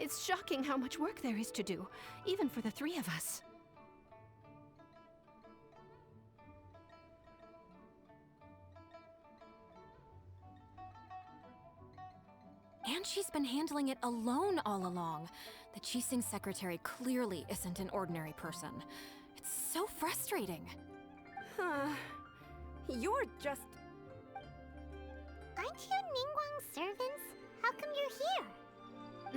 It's shocking how much work there is to do, even for the three of us. And she's been handling it alone all along. The Qixing secretary clearly isn't an ordinary person. It's so frustrating. Huh. You're just... Aren't you Ningguang's servants? How come you're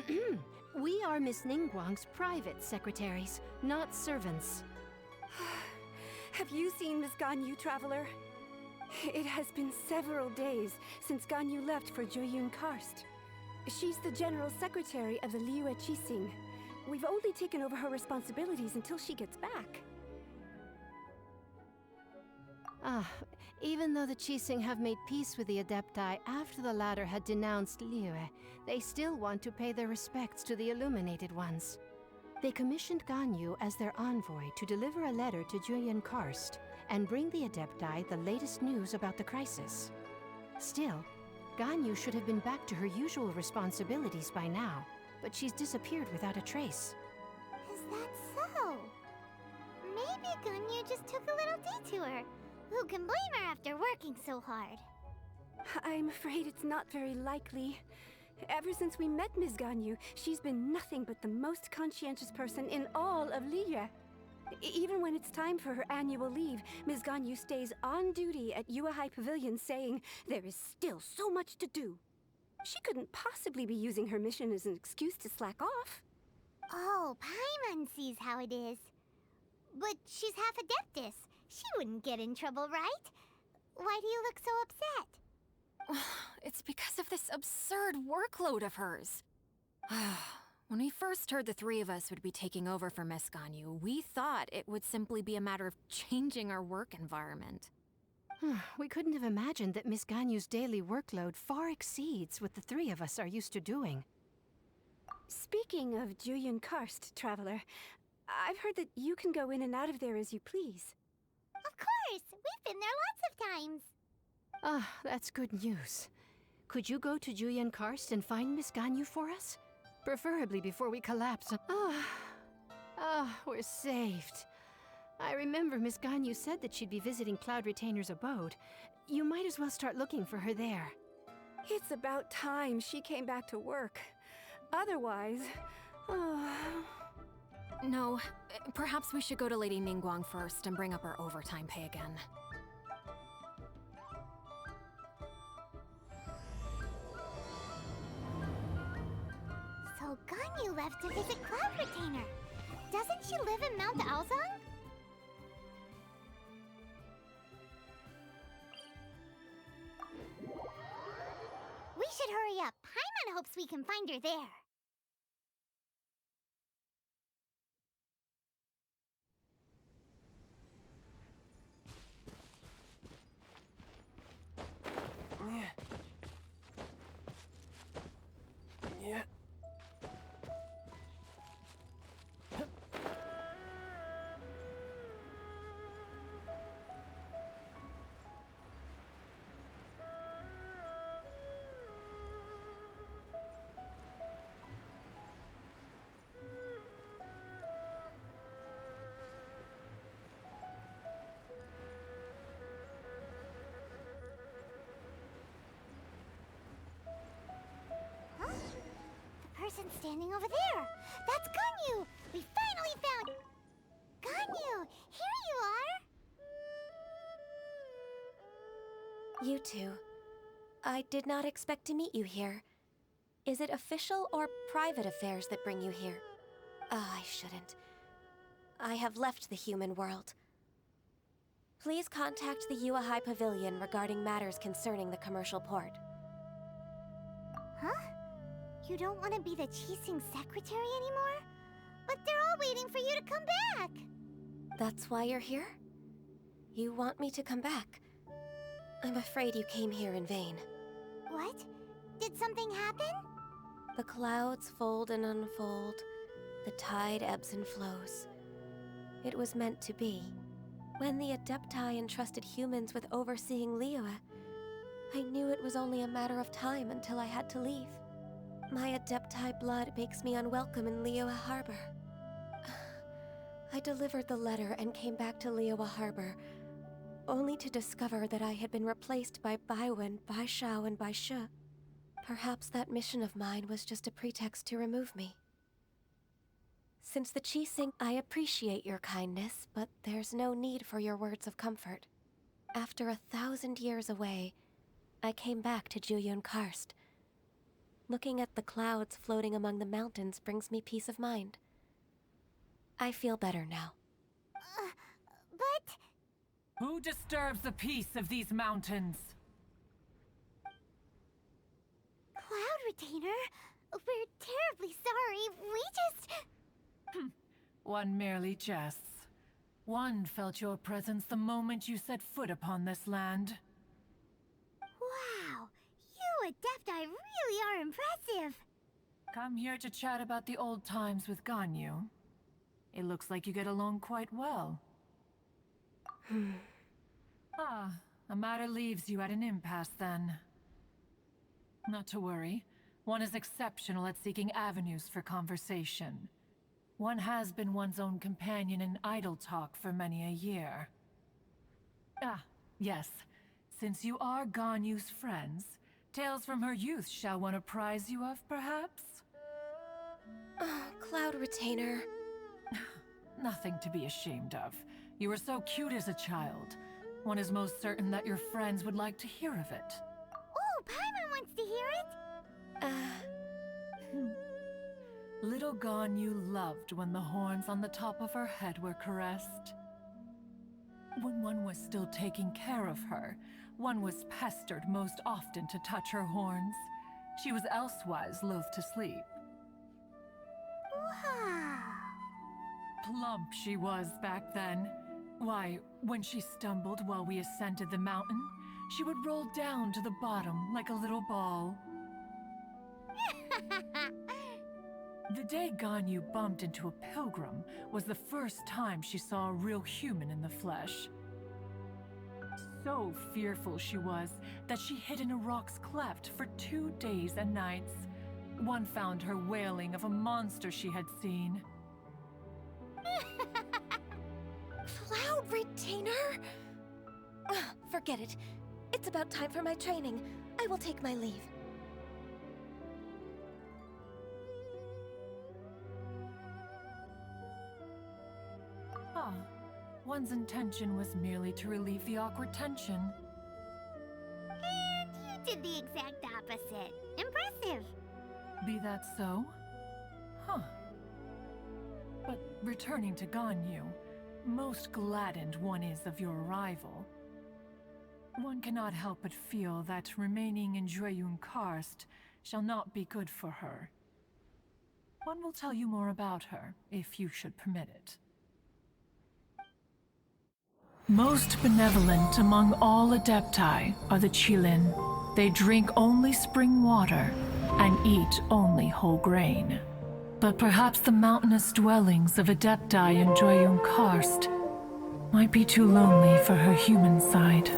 here? We are Miss Ningguang's private secretaries, not servants. Have you seen Miss Ganyu, Traveler? It has been several days since Ganyu left for Jueyun Karst. She's the general secretary of the Liyue Qixing. We've only taken over her responsibilities until she gets back. Even though the Qixing have made peace with the Adepti after the latter had denounced Liyue, they still want to pay their respects to the Illuminated ones. They commissioned Ganyu as their envoy to deliver a letter to Jueyun Karst and bring the Adepti the latest news about the crisis. Still, Ganyu should have been back to her usual responsibilities by now, but she's disappeared without a trace. Is that so? Maybe Ganyu just took a little detour. Who can blame her after working so hard? I'm afraid it's not very likely. Ever since we met Ms. Ganyu, she's been nothing but the most conscientious person in all of Liyue. Even when it's time for her annual leave, Ms. Ganyu stays on duty at Yuehai Pavilion saying there is still so much to do. She couldn't possibly be using her mission as an excuse to slack off. Oh, Paimon sees how it is. But she's half Adeptus. She wouldn't get in trouble, right? Why do you look so upset? It's because of this absurd workload of hers. When we first heard the three of us would be taking over for Miss Ganyu, we thought it would simply be a matter of changing our work environment. We couldn't have imagined that Miss Ganyu's daily workload far exceeds what the three of us are used to doing. Speaking of Jueyun Karst, Traveler, I've heard that you can go in and out of there as you please. Of course! We've been there lots of times! That's good news. Could you go to Jueyun Karst and find Miss Ganyu for us? Preferably before we collapse. We're saved. I remember Miss Ganyu said that she'd be visiting Cloud Retainer's abode. You might as well start looking for her there. It's about time she came back to work. Otherwise... No, perhaps we should go to Lady Ningguang first and bring up our overtime pay again. So Ganyu left to visit Cloud Retainer. Doesn't she live in Mount Aozang? We should hurry up. Paimon hopes we can find her there. Yeah. Person standing over there. That's Ganyu! We finally found... Ganyu! Here you are! You two. I did not expect to meet you here. Is it official or private affairs that bring you here? I shouldn't. I have left the human world. Please contact the Yuehai Pavilion regarding matters concerning the commercial port. Huh? You don't want to be the Qixing secretary anymore? But they're all waiting for you to come back! That's why you're here? You want me to come back? I'm afraid you came here in vain. What? Did something happen? The clouds fold and unfold. The tide ebbs and flows. It was meant to be. When the Adepti entrusted humans with overseeing Liyue, I knew it was only a matter of time until I had to leave. My Adepti blood makes me unwelcome in Liyue Harbor. I delivered the letter and came back to Liyue Harbor, only to discover that I had been replaced by Baiwen, Baishao, and Baishe. Perhaps that mission of mine was just a pretext to remove me. Since the Qixing, I appreciate your kindness, but there's no need for your words of comfort. After 1,000 years away, I came back to Jueyun Karst. Looking at the clouds floating among the mountains brings me peace of mind. I feel better now. But... Who disturbs the peace of these mountains? Cloud Retainer, we're terribly sorry. We just... One merely jests. One felt your presence the moment you set foot upon this land. Wow, you Adepti really are impressive. Come here to chat about the old times with Ganyu. It looks like you get along quite well. A matter leaves you at an impasse then. Not to worry. One is exceptional at seeking avenues for conversation. One has been one's own companion in idle talk for many a year. Yes. Since you are Ganyu's friends, tales from her youth shall one apprise you of, perhaps? Oh, Cloud Retainer. Nothing to be ashamed of. You were so cute as a child. One is most certain that your friends would like to hear of it. Oh, Paimon wants to hear it. Little Ganyu loved when the horns on the top of her head were caressed. When one was still taking care of her, one was pestered most often to touch her horns. She was elsewise loath to sleep. Wow. Plump she was back then. Why, when she stumbled while we ascended the mountain, she would roll down to the bottom like a little ball. The day Ganyu bumped into a pilgrim was the first time she saw a real human in the flesh. So fearful she was that she hid in a rock's cleft for 2 days and nights. One found her wailing of a monster she had seen. Cloud Retainer? Forget it. It's about time for my training. I will take my leave. One's intention was merely to relieve the awkward tension. And you did the exact opposite. Impressive. Be that so? But returning to Ganyu, most gladdened one is of your arrival. One cannot help but feel that remaining in Jueyun Karst shall not be good for her. One will tell you more about her, if you should permit it. Most benevolent among all Adepti are the Qilin. They drink only spring water and eat only whole grain. But perhaps the mountainous dwellings of Adepti in Jueyun Karst might be too lonely for her human side.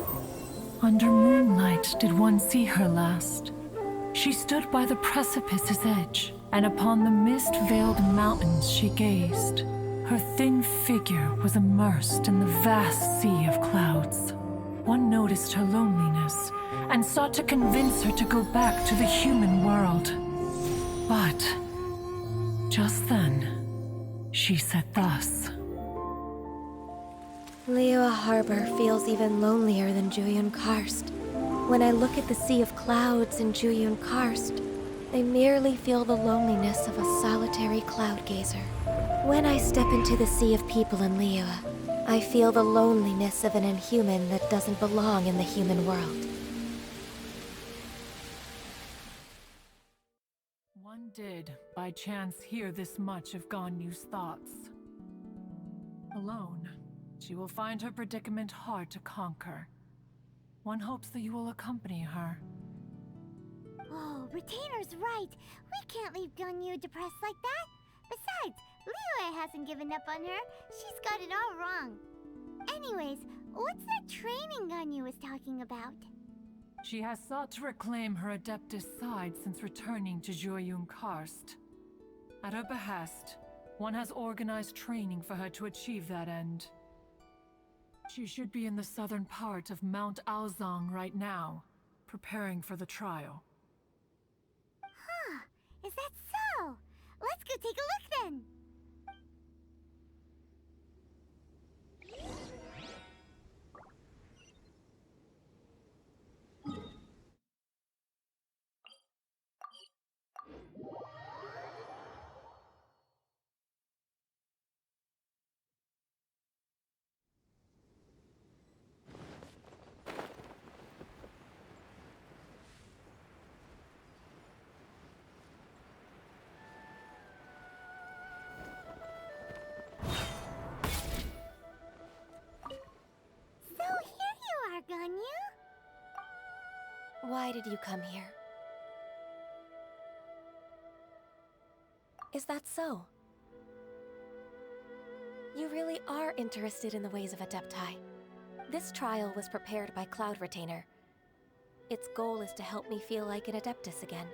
Under moonlight did one see her last. She stood by the precipice's edge, and upon the mist-veiled mountains she gazed. Her thin figure was immersed in the vast sea of clouds. One noticed her loneliness and sought to convince her to go back to the human world. But just then, she said thus. Liyue Harbor feels even lonelier than Jueyun Karst. When I look at the sea of clouds in Jueyun Karst, I merely feel the loneliness of a solitary cloud gazer. When I step into the sea of people in Liyue, I feel the loneliness of an inhuman that doesn't belong in the human world. One did, by chance, hear this much of Ganyu's thoughts. Alone, she will find her predicament hard to conquer. One hopes that you will accompany her. Oh, Retainer's right. We can't leave Ganyu depressed like that. Besides, Liyue hasn't given up on her. She's got it all wrong. Anyways, what's that training Ganyu was talking about? She has sought to reclaim her Adeptus side since returning to Joyun Karst. At her behest, one has organized training for her to achieve that end. She should be in the southern part of Mount Aozang right now, preparing for the trial. Huh, is that so? Let's go take a look then! So here you are, Ganyu. Why did you come here? Is that so? You really are interested in the ways of Adepti. This trial was prepared by Cloud Retainer. Its goal is to help me feel like an Adeptus again.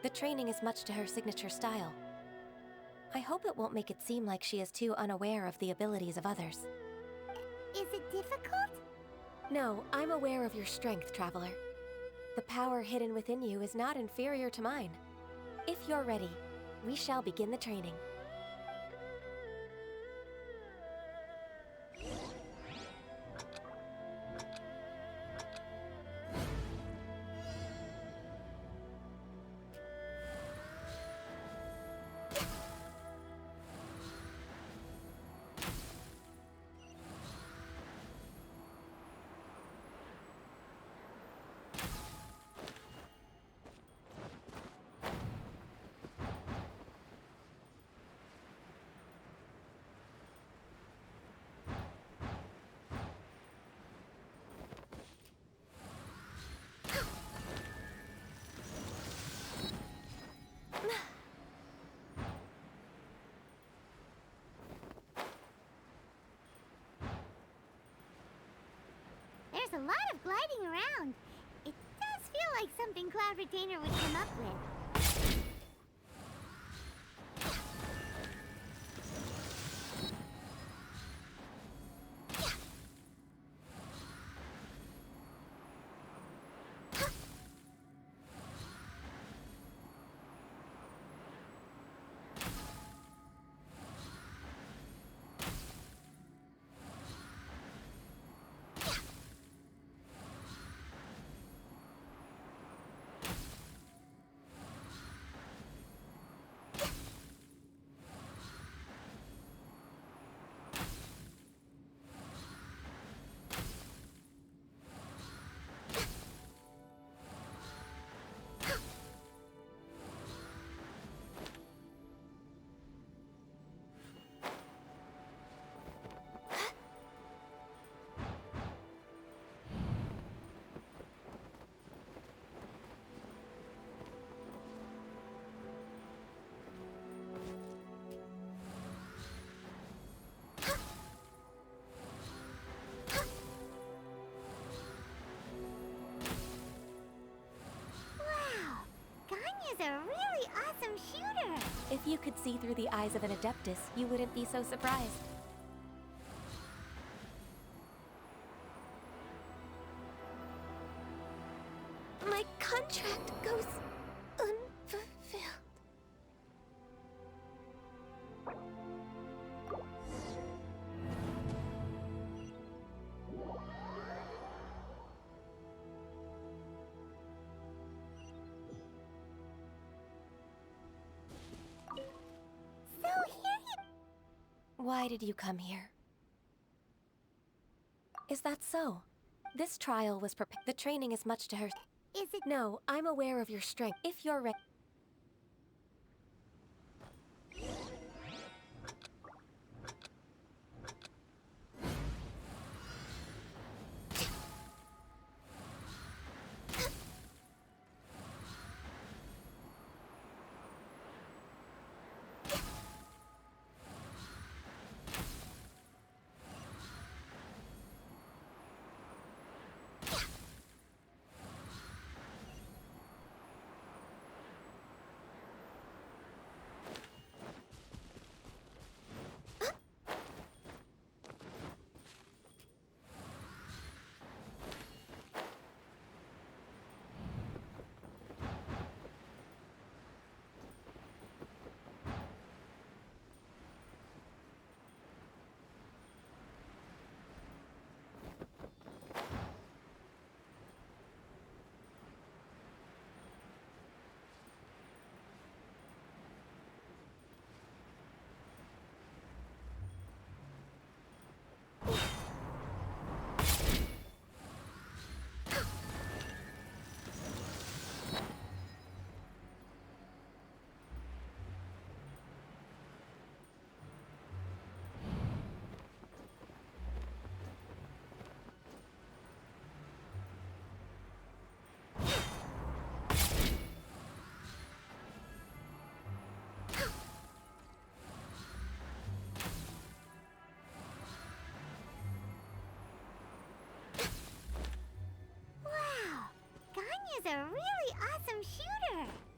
The training is much to her signature style. I hope it won't make it seem like she is too unaware of the abilities of others. Is it difficult? No, I'm aware of your strength, Traveler. The power hidden within you is not inferior to mine. If you're ready, we shall begin the training. There's a lot of gliding around. It does feel like something Cloud Retainer would come up with. Is a really awesome shooter! If you could see through the eyes of an Adeptus, you wouldn't be so surprised. My contract goes unfulfilled. Why did you come here? Is that so? This trial was prepared. The training is much to her. Is it? No, I'm aware of your strength. If you're ready.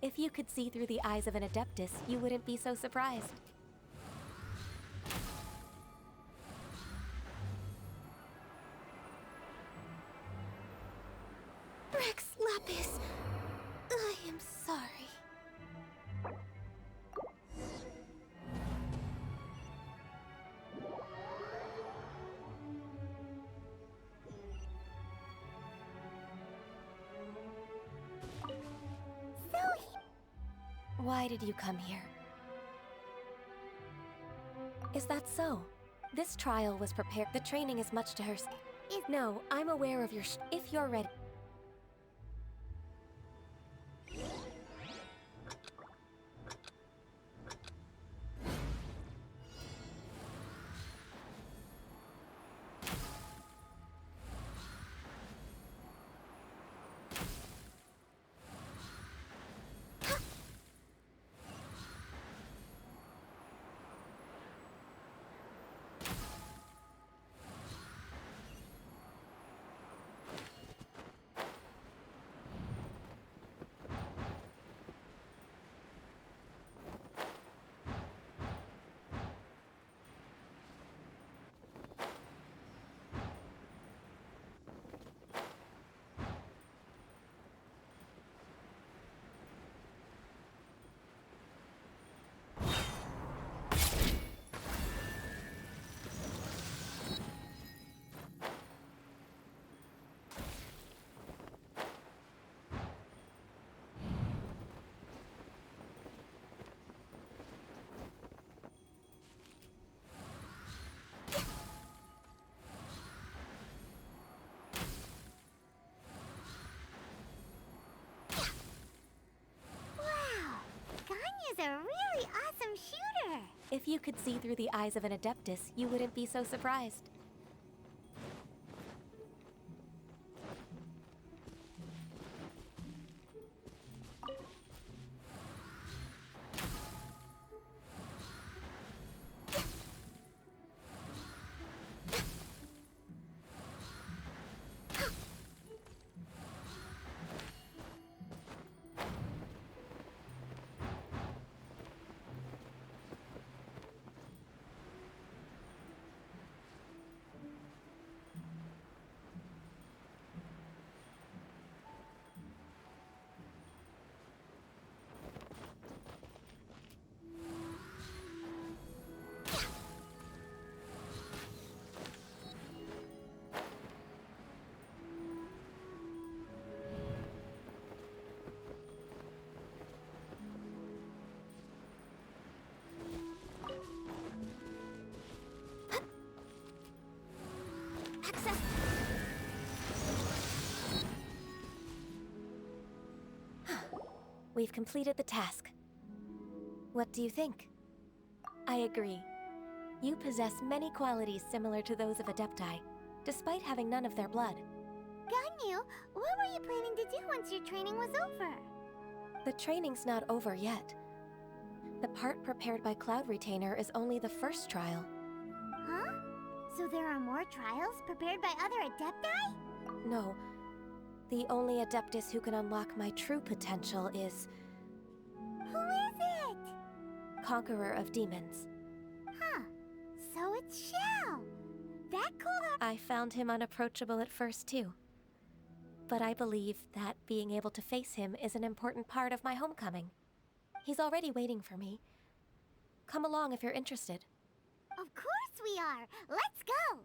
If you could see through the eyes of an Adeptus, you wouldn't be so surprised. Rex Lapis, I am sorry. Why did you come here? Is that so? This trial was prepared. The training is much to her. No, I'm aware of your if you're ready. Ganyu's a really awesome shooter. If you could see through the eyes of an Adeptus, you wouldn't be so surprised. We've completed the task. What do you think? I agree. You possess many qualities similar to those of Adepti, despite having none of their blood. Ganyu, what were you planning to do once your training was over? The training's not over yet. The part prepared by Cloud Retainer is only the first trial. Huh? So there are more trials prepared by other Adepti? No. The only Adeptus who can unlock my true potential is... Who is it? Conqueror of Demons. Huh. So it's Shell. That cool I found him unapproachable at first, too. But I believe that being able to face him is an important part of my homecoming. He's already waiting for me. Come along if you're interested. Of course we are. Let's go.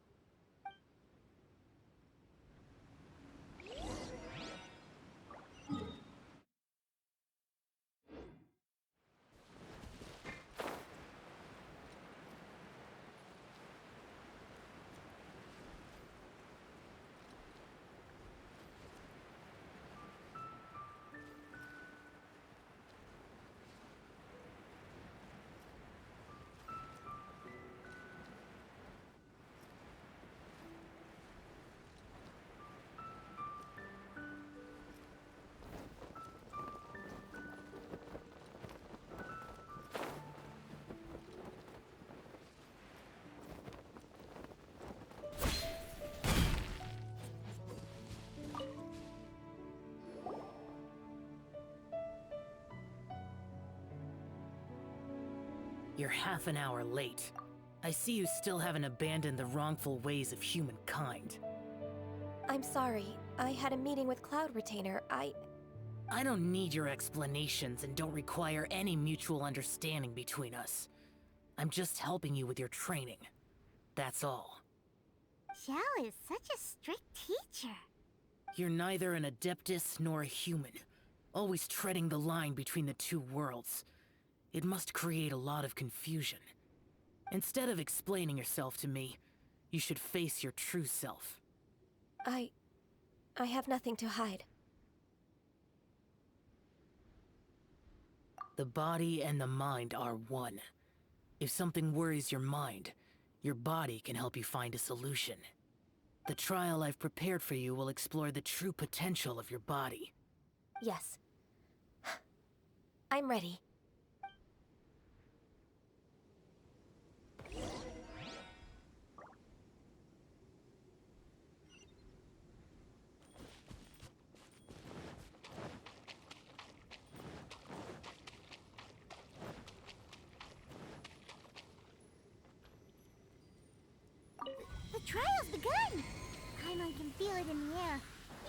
You're half an hour late. I see you still haven't abandoned the wrongful ways of humankind. I'm sorry. I had a meeting with Cloud Retainer. I don't need your explanations and don't require any mutual understanding between us. I'm just helping you with your training. That's all. Xiao is such a strict teacher. You're neither an Adeptus nor a human, always treading the line between the two worlds. It must create a lot of confusion. Instead of explaining yourself to me, you should face your true self. I have nothing to hide. The body and the mind are one. If something worries your mind, your body can help you find a solution. The trial I've prepared for you will explore the true potential of your body. Yes. I'm ready. The trial's begun! Paimon can feel it in the air.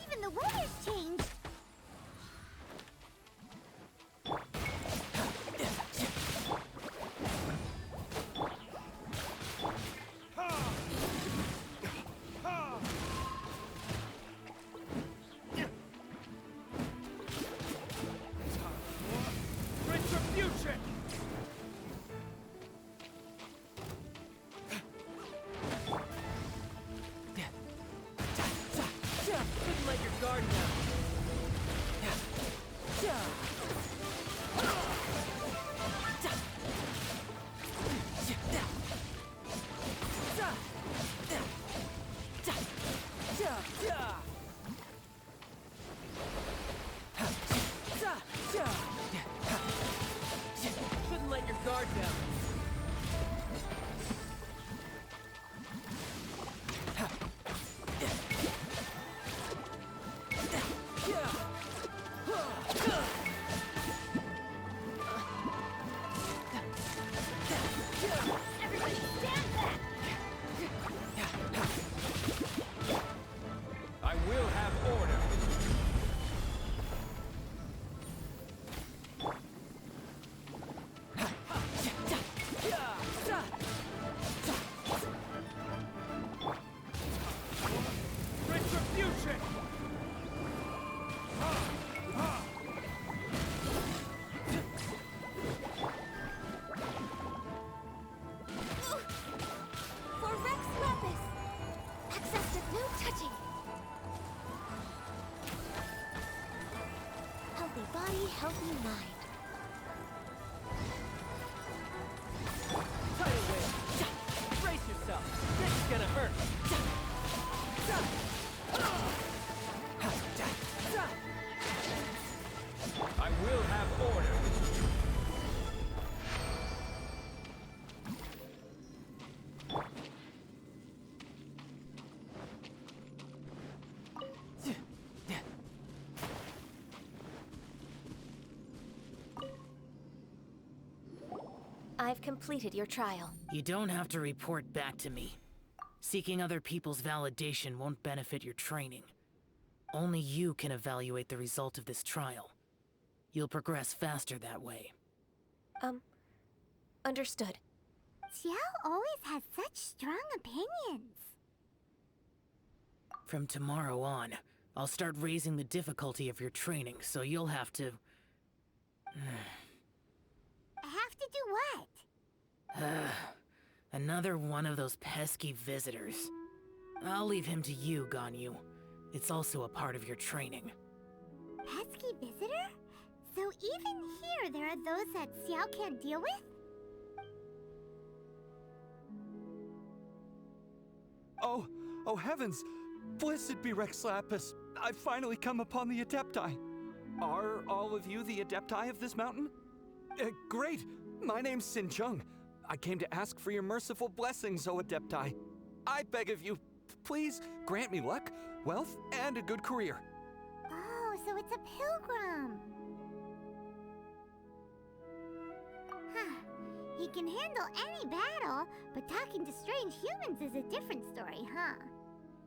Even the weather's changed. Retribution! Couldn't let your guard down. Couldn't let your guard down. Everybody stand back! I will have order. Retribution! For Rex Lapis! Access to no touching! Healthy body, healthy mind. Tidal wave! Brace yourself! This is gonna hurt! I will have order! I've completed your trial. You don't have to report back to me. Seeking other people's validation won't benefit your training. Only you can evaluate the result of this trial. You'll progress faster that way. Understood. Xiao always has such strong opinions. From tomorrow on, I'll start raising the difficulty of your training, so you'll have to... Have to do what? Another one of those pesky visitors. I'll leave him to you, Ganyu. It's also a part of your training. Pesky visitor? So even here there are those that Xiao can't deal with? Oh heavens! Blessed be Rex Lapis! I've finally come upon the Adepti. Are all of you the Adepti of this mountain? Great! My name's Sin Chung. I came to ask for your merciful blessings, O Adepti. I beg of you, please grant me luck, wealth, and a good career. Oh, so it's a pilgrim. Huh. He can handle any battle, but talking to strange humans is a different story, huh?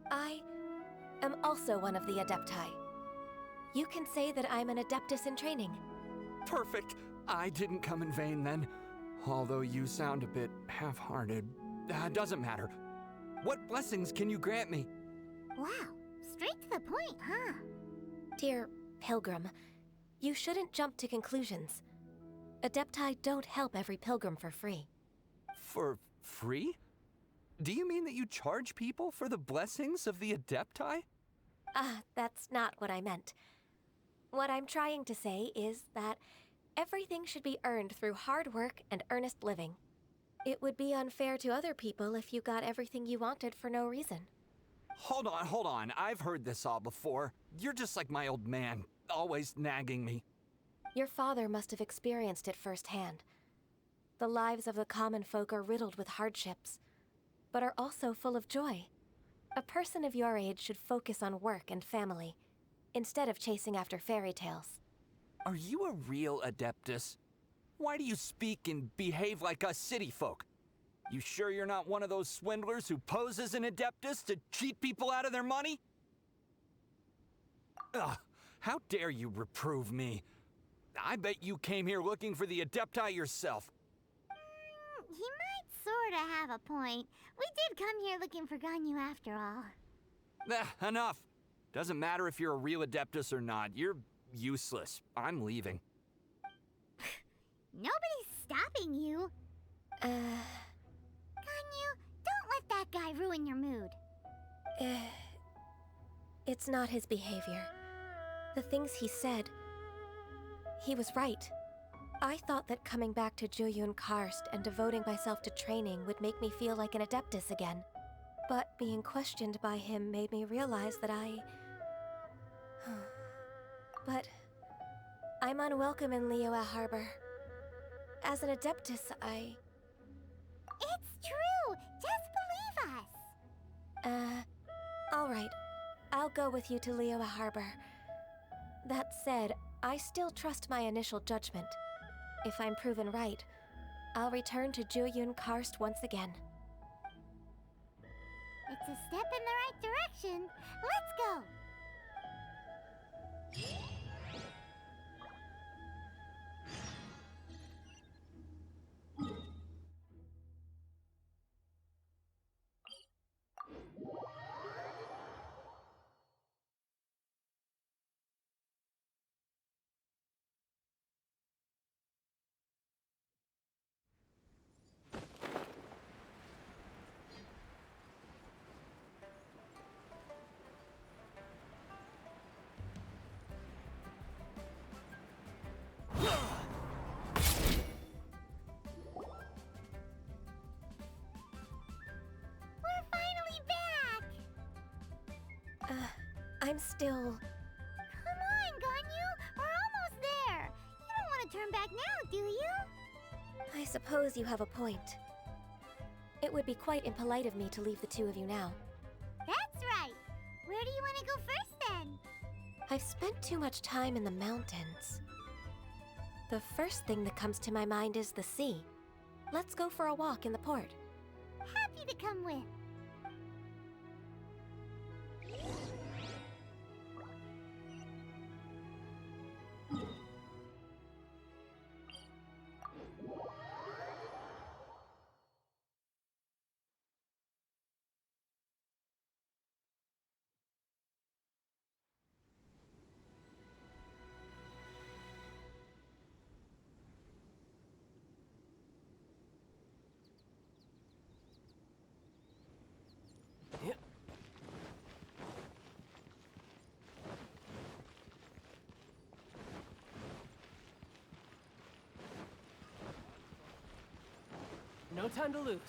I am also one of the Adepti. You can say that I'm an Adeptus in training. Perfect. I didn't come in vain then. Although you sound a bit half-hearted. Doesn't matter. What blessings can you grant me? Wow, straight to the point, huh? Dear Pilgrim, you shouldn't jump to conclusions. Adepti don't help every pilgrim for free. For free? Do you mean that you charge people for the blessings of the Adepti? That's not what I meant. What I'm trying to say is that everything should be earned through hard work and earnest living. It would be unfair to other people if you got everything you wanted for no reason. Hold on. I've heard this all before. You're just like my old man, always nagging me. Your father must have experienced it firsthand. The lives of the common folk are riddled with hardships, but are also full of joy. A person of your age should focus on work and family, instead of chasing after fairy tales. Are you a real Adeptus? Why do you speak and behave like us city folk? You sure you're not one of those swindlers who pose as an Adeptus to cheat people out of their money? Ugh, how dare you reprove me? I bet you came here looking for the Adepti yourself. He might sorta have a point. We did come here looking for Ganyu after all. Enough. Doesn't matter if you're a real Adeptus or not. You're useless. I'm leaving. Nobody's stopping you. Ganyu, don't let that guy ruin your mood. It's not his behavior. The things he said, he was right. I thought that coming back to Jueyun Karst and devoting myself to training would make me feel like an Adeptus again. But being questioned by him made me realize that But I'm unwelcome in Liyue Harbor. As an Adeptus, It's true! Just believe us! Alright. I'll go with you to Liyue Harbor. That said, I still trust my initial judgment. If I'm proven right, I'll return to Jueyun Karst once again. It's a step in the right direction. Let's go! I'm still... Come on, Ganyu! We're almost there! You don't want to turn back now, do you? I suppose you have a point. It would be quite impolite of me to leave the two of you now. That's right! Where do you want to go first, then? I've spent too much time in the mountains. The first thing that comes to my mind is the sea. Let's go for a walk in the port. Happy to come with. No time to lose.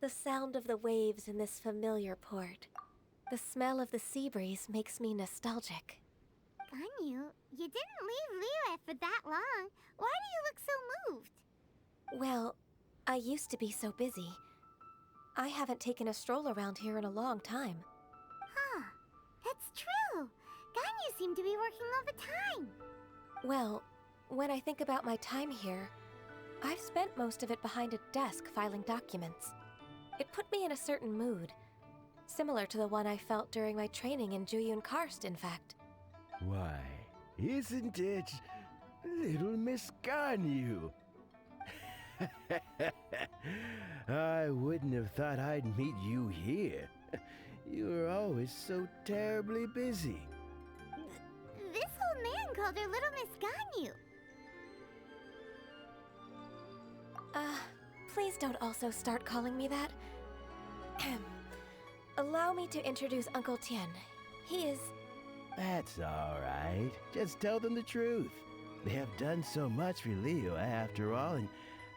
The sound of the waves in this familiar port. The smell of the sea breeze makes me nostalgic. Ganyu, you didn't leave Liyue for that long. Why do you look so moved? Well, I used to be so busy. I haven't taken a stroll around here in a long time. Huh. That's true. Ganyu seemed to be working all the time. Well, when I think about my time here, I've spent most of it behind a desk filing documents. It put me in a certain mood, similar to the one I felt during my training in Juyun Karst, in fact. Why, isn't it little Miss Ganyu? I wouldn't have thought I'd meet you here. You were always so terribly busy. This old man called her Little Miss Ganyu. Please don't also start calling me that. Allow me to introduce Uncle Tien. He is... That's all right. Just tell them the truth. They have done so much for Leo after all, and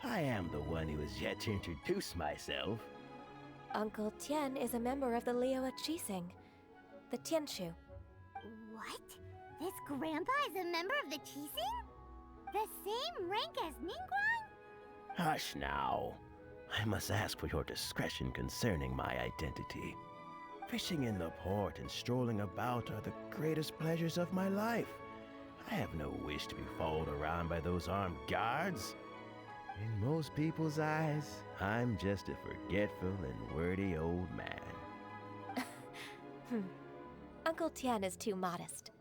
I am the one who has yet to introduce myself. Uncle Tien is a member of the Liyue Qixing, the Tianshu. What? This grandpa is a member of the Qixing? The same rank as Ningguang? Hush now. I must ask for your discretion concerning my identity. Fishing in the port and strolling about are the greatest pleasures of my life. I have no wish to be followed around by those armed guards. In most people's eyes, I'm just a forgetful and wordy old man. Uncle Tien is too modest.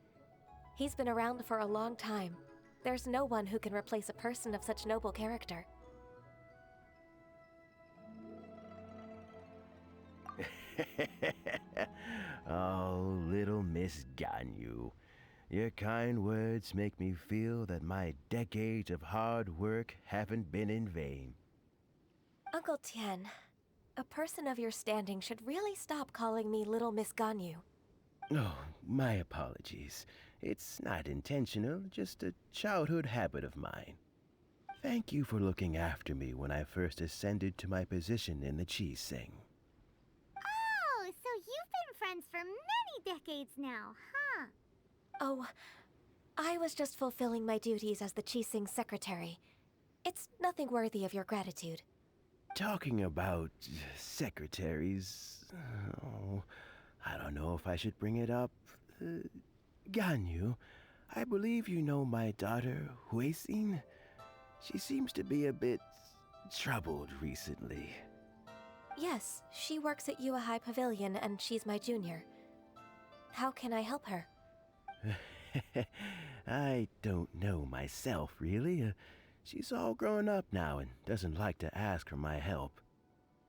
He's been around for a long time. There's no one who can replace a person of such noble character. Oh, little Miss Ganyu. Your kind words make me feel that my decades of hard work haven't been in vain. Uncle Tien, a person of your standing should really stop calling me Little Miss Ganyu. Oh, my apologies. It's not intentional, just a childhood habit of mine. Thank you for looking after me when I first ascended to my position in the Qixing. Oh, so you've been friends for many decades now, huh? Oh, I was just fulfilling my duties as the Qixing secretary. It's nothing worthy of your gratitude. Talking about secretaries... Oh, I don't know if I should bring it up. Ganyu, I believe you know my daughter, Huixin. She seems to be a bit troubled recently. Yes, she works at Yue High Pavilion and she's my junior. How can I help her? I don't know myself, really. She's all grown up now and doesn't like to ask for my help.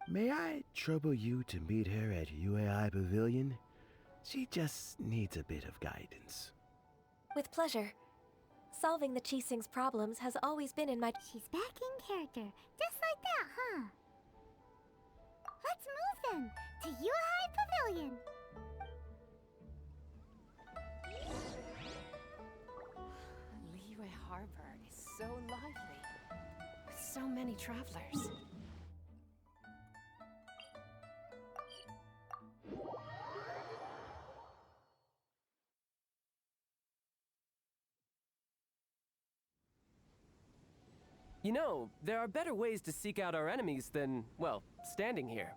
May I trouble you to meet her at Yue High Pavilion? She just needs a bit of guidance. With pleasure. Solving the Qixing's problems has always been in my... She's back in character, just like that, huh? Let's move then, to Yue High Pavilion. Liyue Harbor is so lively, with so many travelers. You know, there are better ways to seek out our enemies than, well, standing here.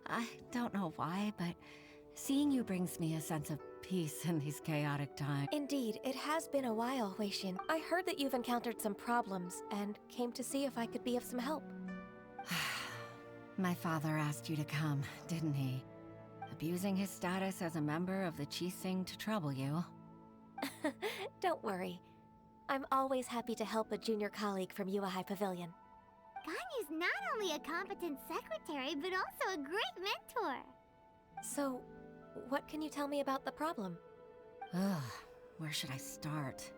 I don't know why, but seeing you brings me a sense of peace in these chaotic times. Indeed, it has been a while, Huixin. I heard that you've encountered some problems and came to see if I could be of some help. My father asked you to come, didn't he? Abusing his status as a member of the Qixing to trouble you. Don't worry. I'm always happy to help a junior colleague from Yue High Pavilion. Ganyu's not only a competent secretary, but also a great mentor. So, what can you tell me about the problem? Ugh, where should I start?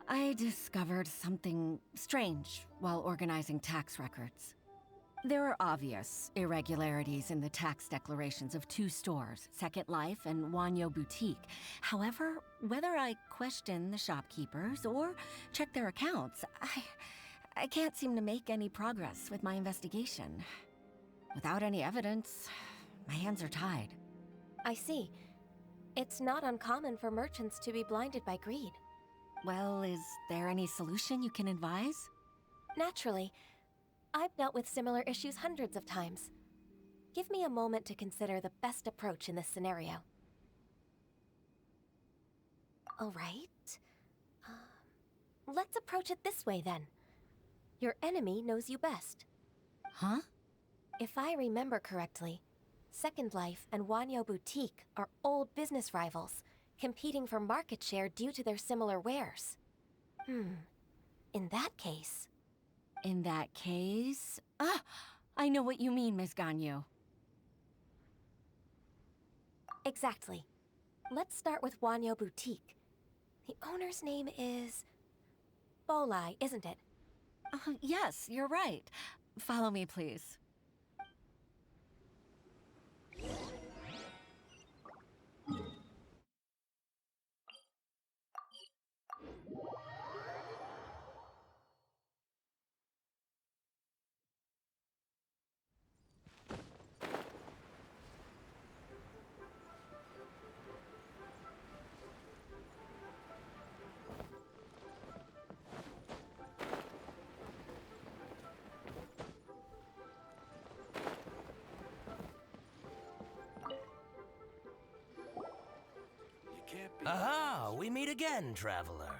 I discovered something strange while organizing tax records. There are obvious irregularities in the tax declarations of two stores, Second Life and Wanyo Boutique. However, whether I question the shopkeepers or check their accounts, I can't seem to make any progress with my investigation. Without any evidence, my hands are tied. I see. It's not uncommon for merchants to be blinded by greed. Well, is there any solution you can advise? Naturally. I've dealt with similar issues hundreds of times. Give me a moment to consider the best approach in this scenario. All right. Let's approach it this way, then. Your enemy knows you best. Huh? If I remember correctly, Second Life and Wanyo Boutique are old business rivals, competing for market share due to their similar wares. In that case... In that case... I know what you mean, Miss Ganyu. Exactly. Let's start with Wanyo Boutique. The owner's name is... Bolai, isn't it? Yes, you're right. Follow me, please. Aha! We meet again, traveler.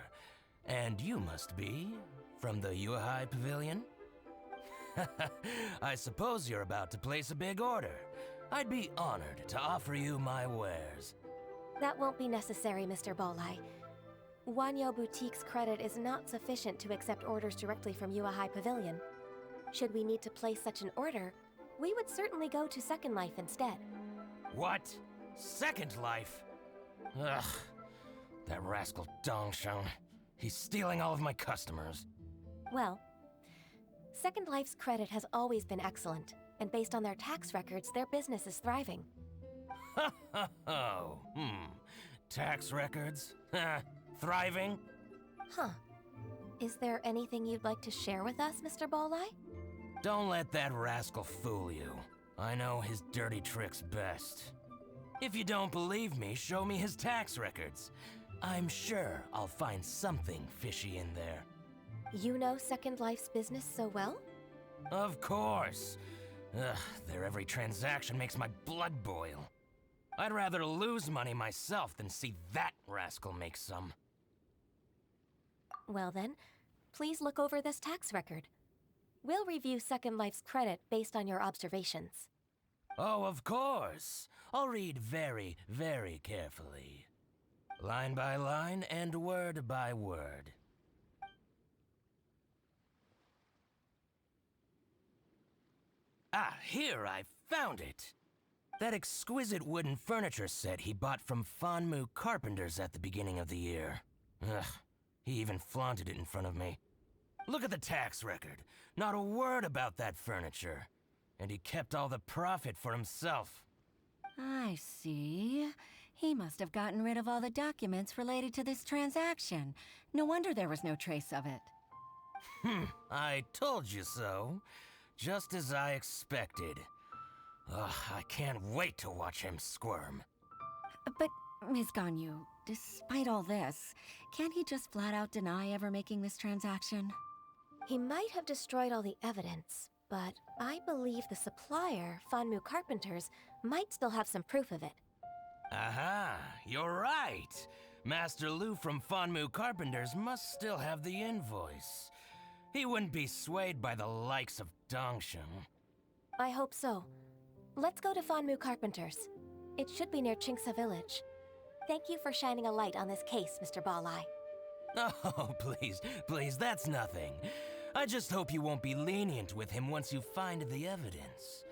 And you must be from the Yuhai Pavilion? I suppose you're about to place a big order. I'd be honored to offer you my wares. That won't be necessary, Mr. Bolai. Wanyo Boutique's credit is not sufficient to accept orders directly from Yuhai Pavilion. Should we need to place such an order, we would certainly go to Second Life instead. What? Second Life? Ugh. That rascal Dongsheng. He's stealing all of my customers. Well, Second Life's credit has always been excellent, and based on their tax records, their business is thriving. Tax records? Thriving? Huh. Is there anything you'd like to share with us, Mr. Bolai? Don't let that rascal fool you. I know his dirty tricks best. If you don't believe me, show me his tax records. I'm sure I'll find something fishy in there. You know Second Life's business so well? Of course. Ugh, their every transaction makes my blood boil. I'd rather lose money myself than see that rascal make some. Well then, please look over this tax record. We'll review Second Life's credit based on your observations. Oh, of course. I'll read very, very carefully. Line by line and word by word. Ah, here, I found it. That exquisite wooden furniture set he bought from Fanmu Carpenters at the beginning of the year. Ugh, he even flaunted it in front of me. Look at the tax record. Not a word about that furniture. And he kept all the profit for himself. I see. He must have gotten rid of all the documents related to this transaction. No wonder there was no trace of it. I told you so. Just as I expected. Ugh, I can't wait to watch him squirm. But, Ms. Ganyu, despite all this, can't he just flat out deny ever making this transaction? He might have destroyed all the evidence, but I believe the supplier, Fanmu Carpenters, might still have some proof of it. Aha, you're right. Master Lu from Fanmu Carpenters must still have the invoice. He wouldn't be swayed by the likes of Dongsheng. I hope so. Let's go to Fanmu Carpenters. It should be near Qingce Village. Thank you for shining a light on this case, Mr. Bolai. Oh, please, that's nothing. I just hope you won't be lenient with him once you find the evidence.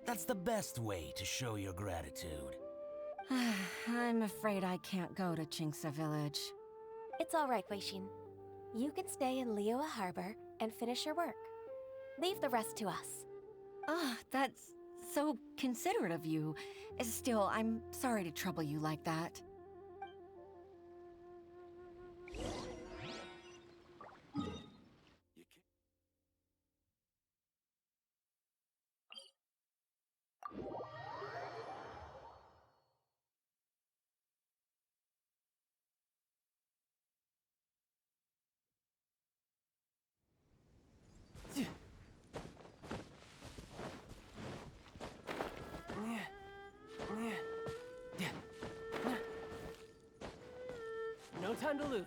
That's the best way to show your gratitude. I'm afraid I can't go to Chinksa Village. It's all right, Weishin. You can stay in Liyue Harbor and finish your work. Leave the rest to us. Ah, that's so considerate of you. Still, I'm sorry to trouble you like that. No time to lose.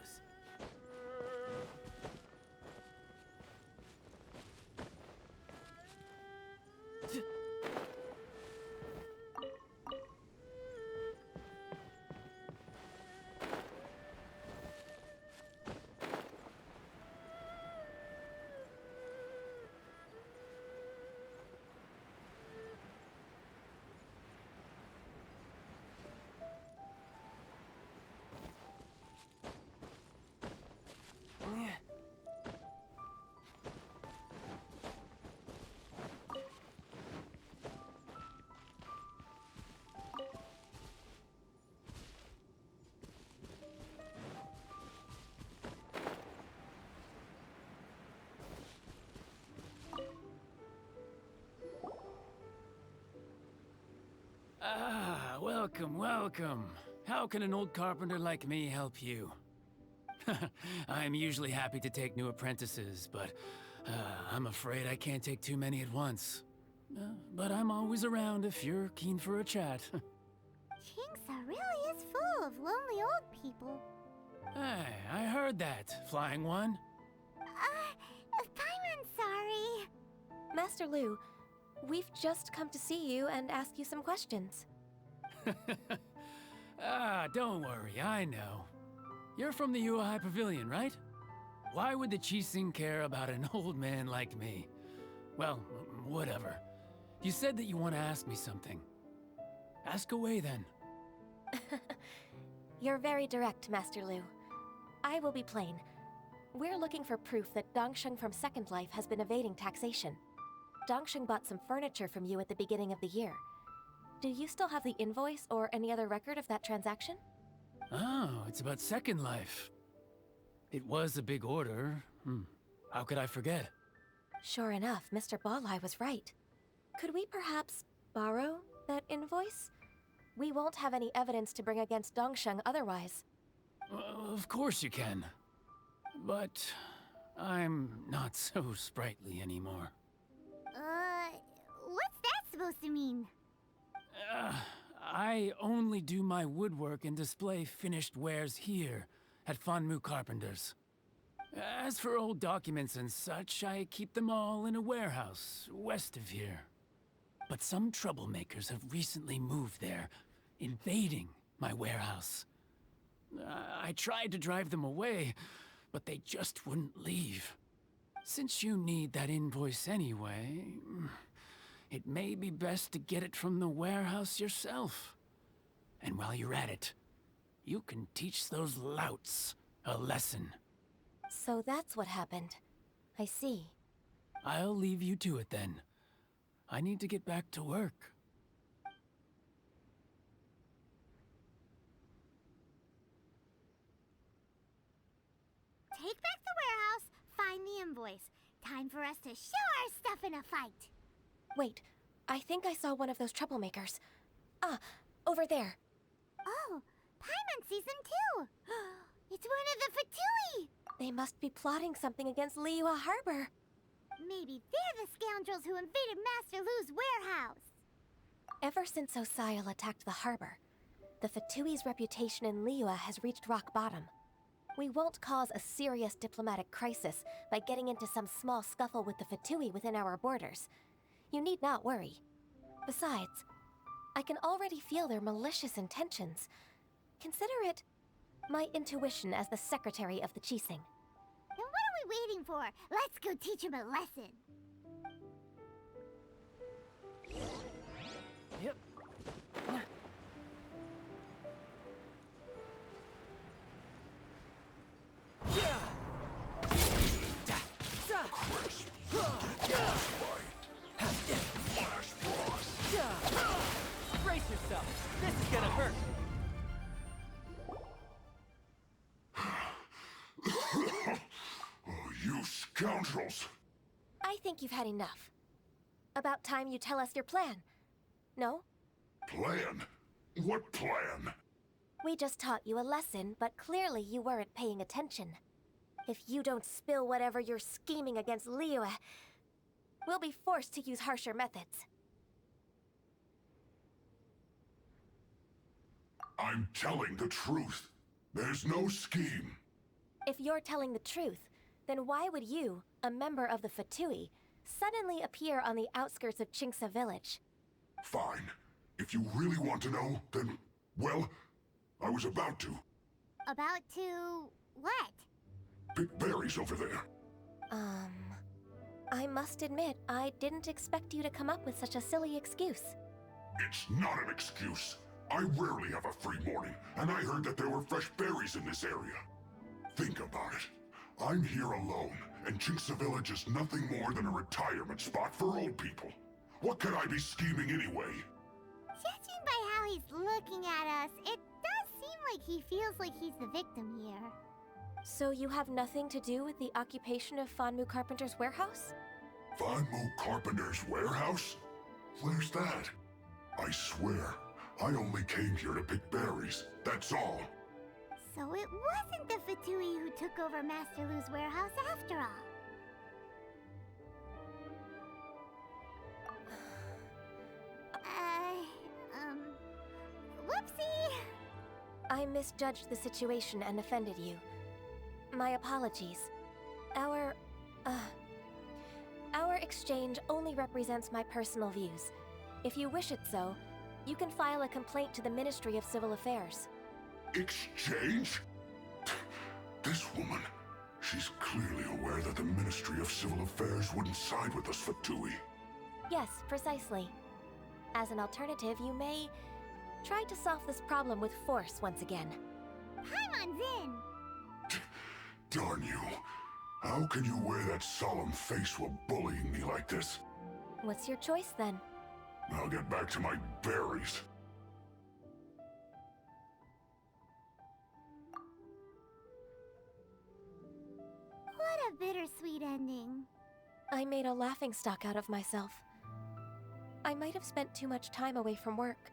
Ah, welcome, welcome. How can an old carpenter like me help you? I'm usually happy to take new apprentices, but I'm afraid I can't take too many at once. But I'm always around if you're keen for a chat. Chinksa really is full of lonely old people. Hey, I heard that, Flying One. Paimon's sorry. Master Lu, we've just come to see you and ask you some questions. Ah, don't worry, I know. You're from the Yuehai Pavilion, right? Why would the Qixing care about an old man like me? Well, whatever. You said that you want to ask me something. Ask away, then. You're very direct, Master Lu. I will be plain. We're looking for proof that Dongsheng from Second Life has been evading taxation. Dongsheng bought some furniture from you at the beginning of the year. Do you still have the invoice or any other record of that transaction? Oh, it's about Second Life. It was a big order. How could I forget? Sure enough, Mr. Balai was right. Could we perhaps borrow that invoice? We won't have any evidence to bring against Dongsheng otherwise. Of course you can. But I'm not so sprightly anymore. What's that supposed to mean? I only do my woodwork and display finished wares here at Fanmu Carpenters. As for old documents and such, I keep them all in a warehouse west of here. But some troublemakers have recently moved there, invading my warehouse. I tried to drive them away, but they just wouldn't leave. Since you need that invoice anyway, it may be best to get it from the warehouse yourself. And while you're at it, you can teach those louts a lesson. So that's what happened. I see. I'll leave you to it then. I need to get back to work. Take back the warehouse, find the invoice. Time for us to show our stuff in a fight. Wait, I think I saw one of those troublemakers. Ah, over there. Oh, Paimon sees them too. It's one of the Fatui. They must be plotting something against Liyue Harbor. Maybe they're the scoundrels who invaded Master Lu's warehouse. Ever since Osial attacked the harbor, the Fatui's reputation in Liyue has reached rock bottom. We won't cause a serious diplomatic crisis by getting into some small scuffle with the Fatui within our borders. You need not worry. Besides, I can already feel their malicious intentions. Consider it my intuition as the secretary of the Qixing. Then what do we waiting for? Let's go teach him a lesson. Yep. Brace yourself. This is gonna hurt. Oh, you scoundrels! I think you've had enough. About time you tell us your plan. No? Plan? What plan? We just taught you a lesson, but clearly you weren't paying attention. If you don't spill whatever you're scheming against Liyue, we'll be forced to use harsher methods. I'm telling the truth. There's no scheme. If you're telling the truth, then why would you, a member of the Fatui, suddenly appear on the outskirts of Chinksa village? Fine. If you really want to know, then, well, I was about to. About to... what? Pick berries over there. I must admit, I didn't expect you to come up with such a silly excuse. It's not an excuse. I rarely have a free morning, and I heard that there were fresh berries in this area. Think about it. I'm here alone, and Chinksa Village is nothing more than a retirement spot for old people. What could I be scheming anyway? Judging by how he's looking at us, it does seem like he feels like he's the victim here. So you have nothing to do with the occupation of Fanmu Carpenter's warehouse? Fanmu Carpenter's warehouse? Where's that? I swear, I only came here to pick berries, that's all. So it wasn't the Fatui who took over Master Lu's warehouse after all. Whoopsie! I misjudged the situation and offended you. My apologies. Our exchange only represents my personal views. If you wish it so, you can file a complaint to the Ministry of Civil Affairs. Exchange? This woman, she's clearly aware that the Ministry of Civil Affairs wouldn't side with us, Fatui. Yes, precisely. As an alternative, you may try to solve this problem with force once again. Paimon's in! Darn you. How can you wear that solemn face while bullying me like this? What's your choice, then? I'll get back to my berries. What a bittersweet ending. I made a laughingstock out of myself. I might have spent too much time away from work.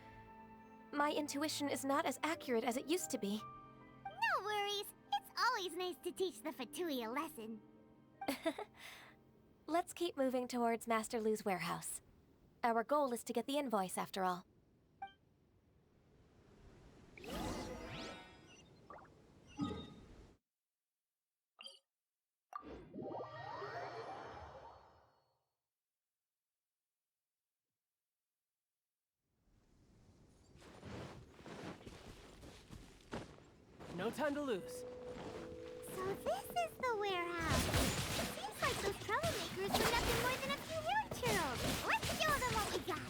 My intuition is not as accurate as it used to be. No worries. It's always nice to teach the Fatui a lesson. Let's keep moving towards Master Lu's warehouse. Our goal is to get the invoice, after all. No time to lose. So this is the warehouse. Seems like those troublemakers were nothing more than a few hilly churros. Let's show them what we got.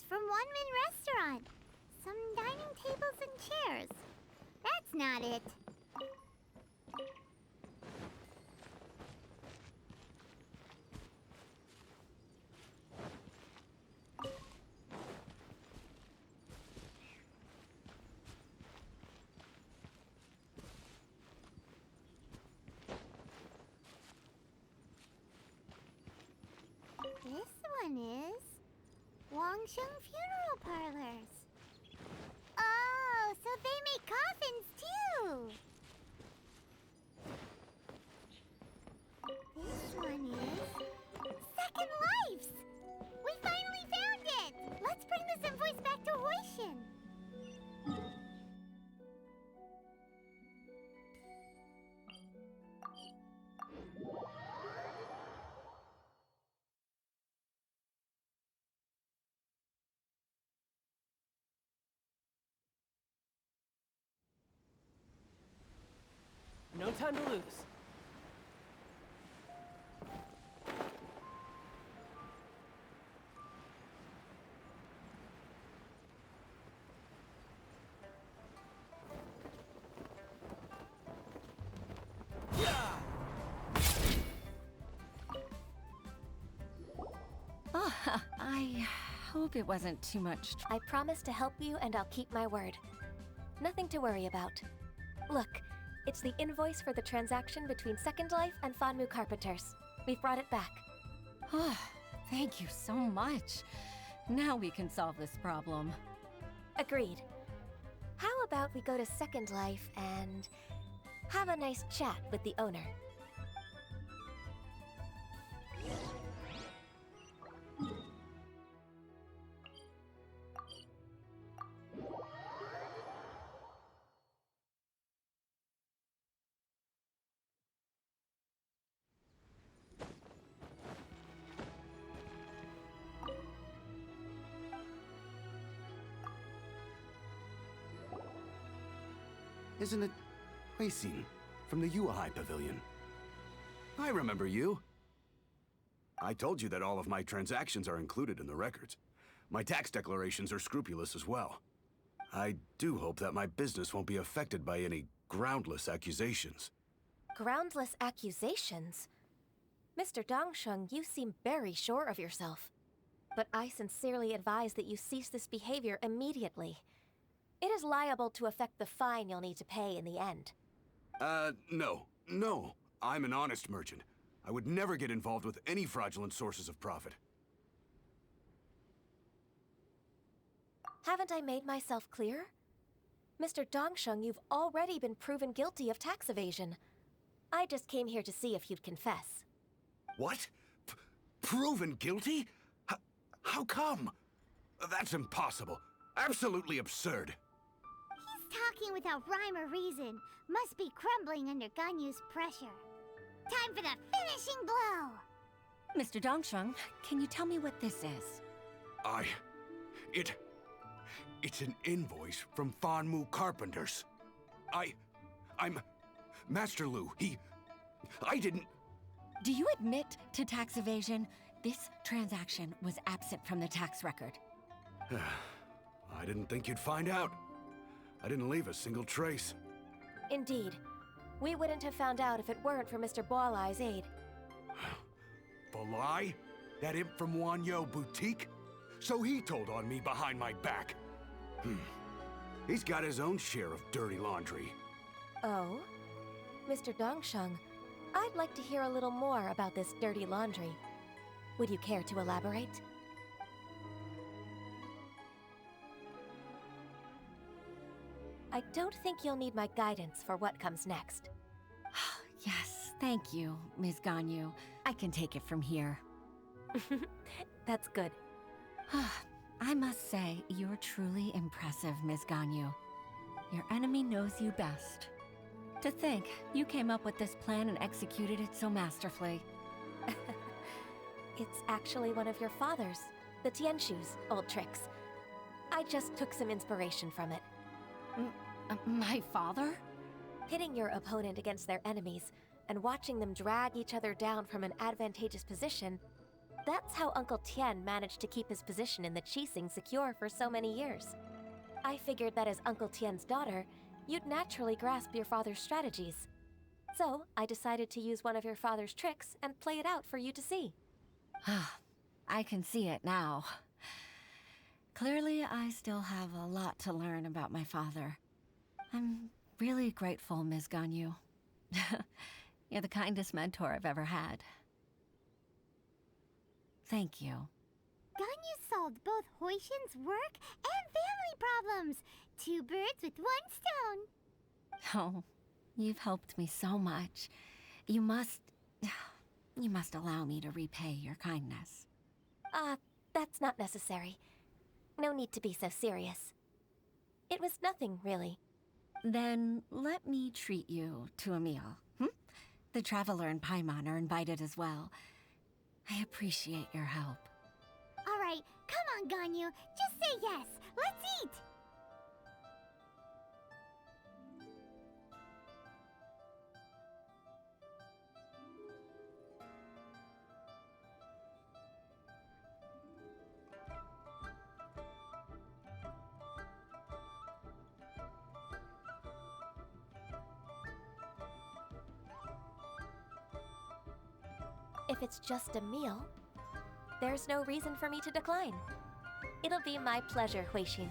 From One Min Restaurant. some dining tables and chairs. That's not it. This one is Wangsheng Funeral Parlors. Oh, so they make coffins too. This one is Second Lives. We finally found it. Let's bring this invoice back to Hoishin. No time to lose. Oh, I hope it wasn't too much. I promise to help you, and I'll keep my word. Nothing to worry about. Look, it's the invoice for the transaction between Second Life and Fanmu Carpenters. We've brought it back. Oh, thank you so much. Now we can solve this problem. Agreed. How about we go to Second Life and have a nice chat with the owner? Isn't it Racine from the Yuahai Pavilion? I remember you. I told you that all of my transactions are included in the records. My tax declarations are scrupulous as well. I do hope that my business won't be affected by any groundless accusations. Groundless accusations? Mr. Dongsheng, you seem very sure of yourself. But I sincerely advise that you cease this behavior immediately. It is liable to affect the fine you'll need to pay in the end. No. I'm an honest merchant. I would never get involved with any fraudulent sources of profit. Haven't I made myself clear? Mr. Dongsheng, you've already been proven guilty of tax evasion. I just came here to see if you'd confess. What? Proven guilty? How come? That's impossible. Absolutely absurd. He's talking without rhyme or reason. Must be crumbling under Ganyu's pressure. Time for the finishing blow! Mr. Dongsheng, can you tell me what this is? It's an invoice from Fanmu Carpenters. I'm Master Lu. I didn't... Do you admit to tax evasion? This transaction was absent from the tax record. I didn't think you'd find out. I didn't leave a single trace. Indeed. We wouldn't have found out if it weren't for Mr. Boalai's aid. Boalai? That imp from Wanyo Boutique? So he told on me behind my back. He's got his own share of dirty laundry. Oh? Mr. Dongsheng, I'd like to hear a little more about this dirty laundry. Would you care to elaborate? I don't think you'll need my guidance for what comes next. Yes, thank you, Ms. Ganyu. I can take it from here. That's good. I must say, you're truly impressive, Ms. Ganyu. Your enemy knows you best. To think, you came up with this plan and executed it so masterfully. It's actually one of your father's, the Tianshu's, old tricks. I just took some inspiration from it. My father? Pitting your opponent against their enemies and watching them drag each other down from an advantageous position, that's how Uncle Tian managed to keep his position in the Qixing secure for so many years. I figured that as Uncle Tien's daughter, you'd naturally grasp your father's strategies. So, I decided to use one of your father's tricks and play it out for you to see. I can see it now. Clearly, I still have a lot to learn about my father. I'm really grateful, Ms. Ganyu. You're the kindest mentor I've ever had. Thank you. Ganyu solved both Huishin's work and family problems. 2 birds with 1 stone. Oh, you've helped me so much. You must allow me to repay your kindness. That's not necessary. No need to be so serious. It was nothing, really. Then let me treat you to a meal. The Traveler and Paimon are invited as well. I appreciate your help. All right, come on, Ganyu. Just say yes. Let's eat. If it's just a meal, there's no reason for me to decline. It'll be my pleasure, Huishin.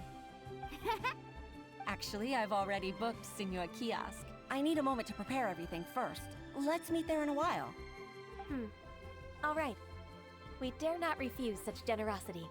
Actually, I've already booked Senua Kiosk. I need a moment to prepare everything first. Let's meet there in a while. All right. We dare not refuse such generosity.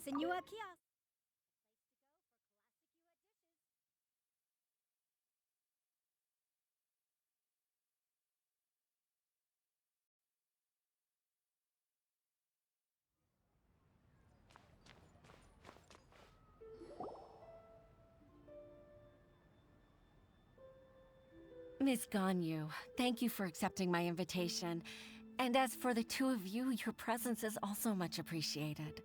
Senua Kiosk. Miss Ganyu, thank you for accepting my invitation. And as for the two of you, your presence is also much appreciated.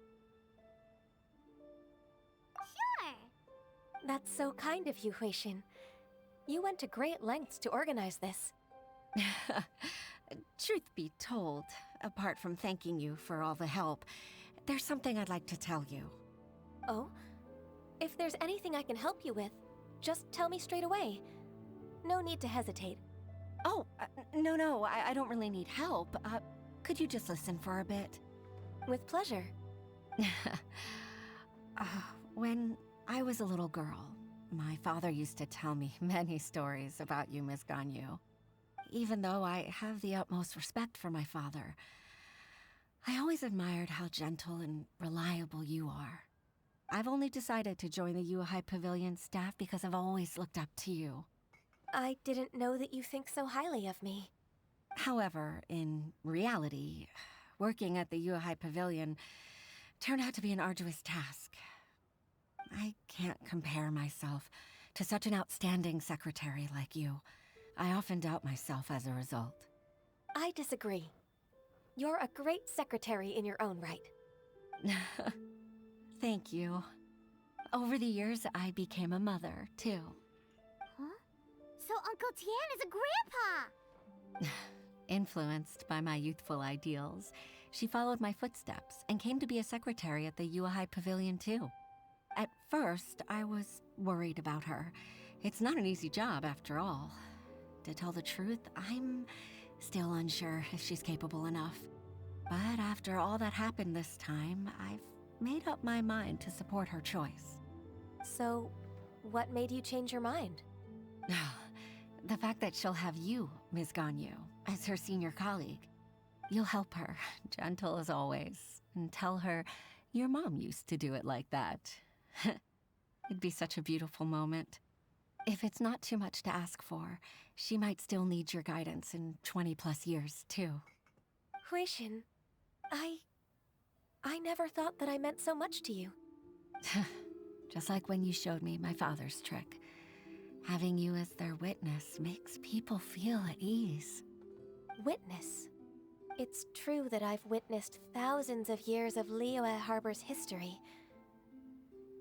Sure. That's so kind of you, Huishin. You went to great lengths to organize this. Truth be told, apart from thanking you for all the help, there's something I'd like to tell you. Oh? If there's anything I can help you with, just tell me straight away. No need to hesitate. Oh, no, I don't really need help. Could you just listen for a bit? With pleasure. When I was a little girl, my father used to tell me many stories about you, Miss Ganyu. Even though I have the utmost respect for my father, I always admired how gentle and reliable you are. I've only decided to join the Yuhai Pavilion staff because I've always looked up to you. I didn't know that you think so highly of me. However, in reality, working at the Yuhai Pavilion turned out to be an arduous task. I can't compare myself to such an outstanding secretary like you. I often doubt myself as a result. I disagree. You're a great secretary in your own right. Thank you. Over the years, I became a mother, too. Huh? So Uncle Tien is a grandpa! Influenced by my youthful ideals, she followed my footsteps and came to be a secretary at the Yuhai Pavilion, too. At first, I was worried about her. It's not an easy job, after all. To tell the truth, I'm still unsure if she's capable enough. But after all that happened this time, I've made up my mind to support her choice. So, what made you change your mind? The fact that she'll have you, Ms. Ganyu. as her senior colleague. You'll help her, gentle as always, and tell her your mom used to do it like that. It'd be such a beautiful moment. If it's not too much to ask for, she might still need your guidance in 20+ years, too. Huixin, I never thought that I meant so much to you. Just like when you showed me my father's trick. Having you as their witness makes people feel at ease. Witness? It's true that I've witnessed thousands of years of Liyue Harbor's history.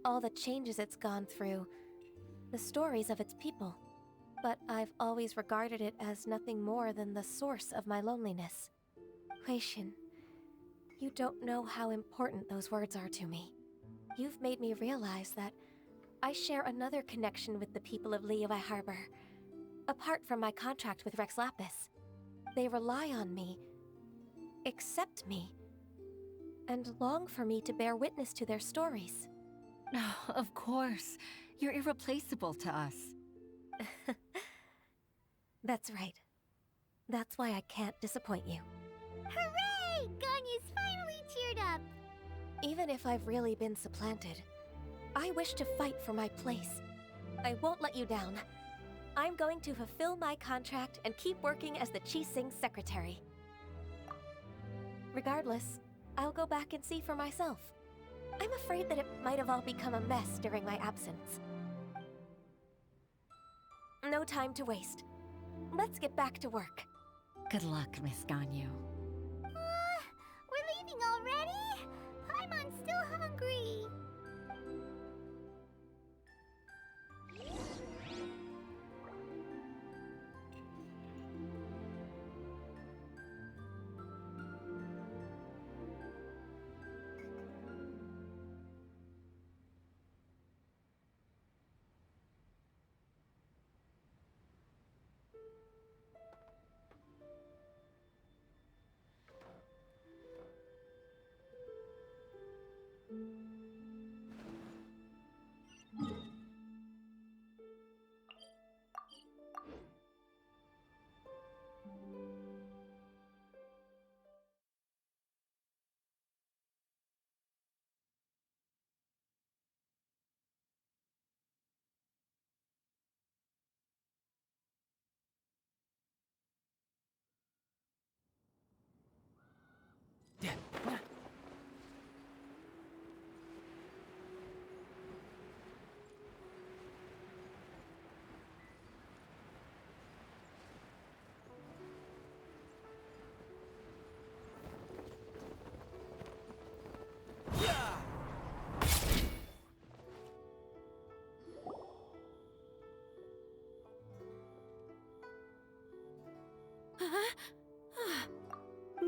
All the changes it's gone through, the stories of its people. But I've always regarded it as nothing more than the source of my loneliness. Huixin, you don't know how important those words are to me. You've made me realize that I share another connection with the people of Liyue Harbor. Apart from my contract with Rex Lapis, they rely on me, accept me, and long for me to bear witness to their stories. Oh, of course. You're irreplaceable to us. That's right. That's why I can't disappoint you. Hooray! Ganyu's finally cheered up! Even if I've really been supplanted, I wish to fight for my place. I won't let you down. I'm going to fulfill my contract and keep working as the Qixing's secretary. Regardless, I'll go back and see for myself. I'm afraid that it might have all become a mess during my absence. No time to waste. Let's get back to work. Good luck, Miss Ganyu. We're leaving already? Paimon's still hungry.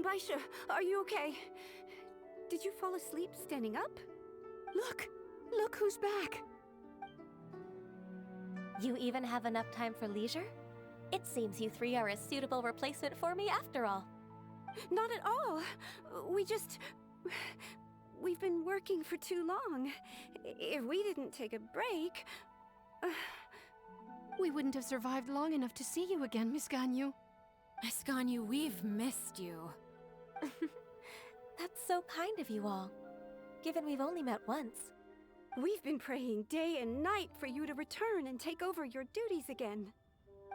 Baisha, are you okay? Did you fall asleep standing up? Look! Look who's back! You even have enough time for leisure? It seems you three are a suitable replacement for me after all. Not at all. We've been working for too long. If we didn't take a break... We wouldn't have survived long enough to see you again, Miss Ganyu. Miss Ganyu, we've missed you. That's so kind of you all, given we've only met once. We've been praying day and night for you to return and take over your duties again.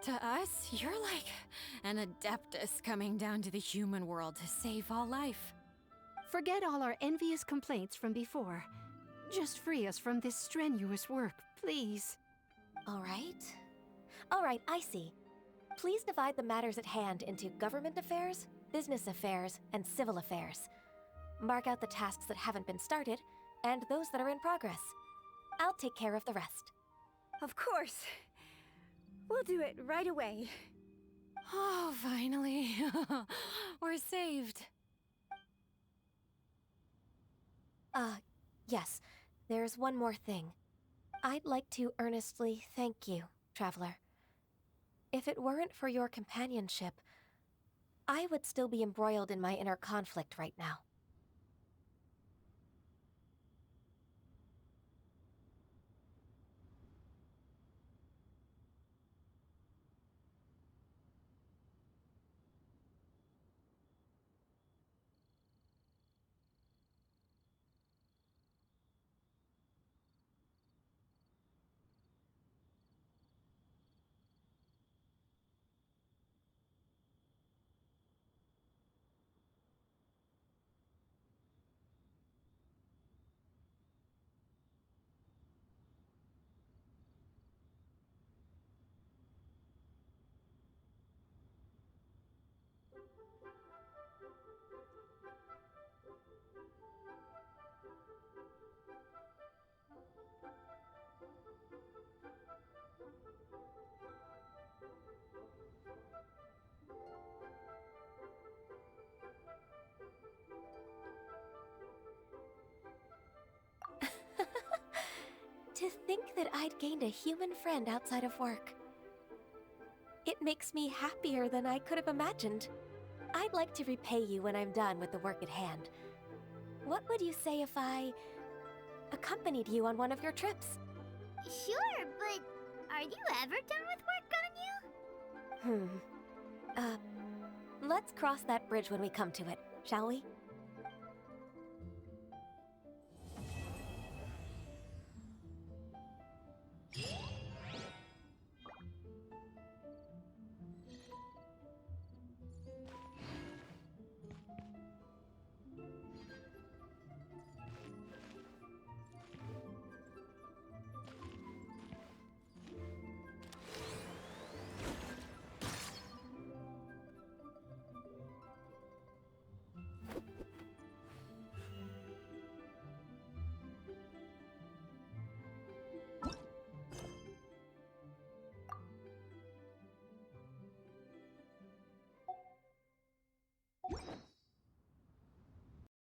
To us, you're like an adeptus coming down to the human world to save all life. Forget all our envious complaints from before. Just free us from this strenuous work, please. All right, I see. Please divide the matters at hand into government affairs, business affairs, and civil affairs. Mark out the tasks that haven't been started, and those that are in progress. I'll take care of the rest. Of course. We'll do it right away. Oh, finally. We're saved. Yes. There's one more thing. I'd like to earnestly thank you, Traveler. If it weren't for your companionship, I would still be embroiled in my inner conflict right now. To think that I'd gained a human friend outside of work. It makes me happier than I could have imagined. I'd like to repay you when I'm done with the work at hand. What would you say if I accompanied you on one of your trips? Sure, but are you ever done with work, Ganyu? Let's cross that bridge when we come to it, shall we?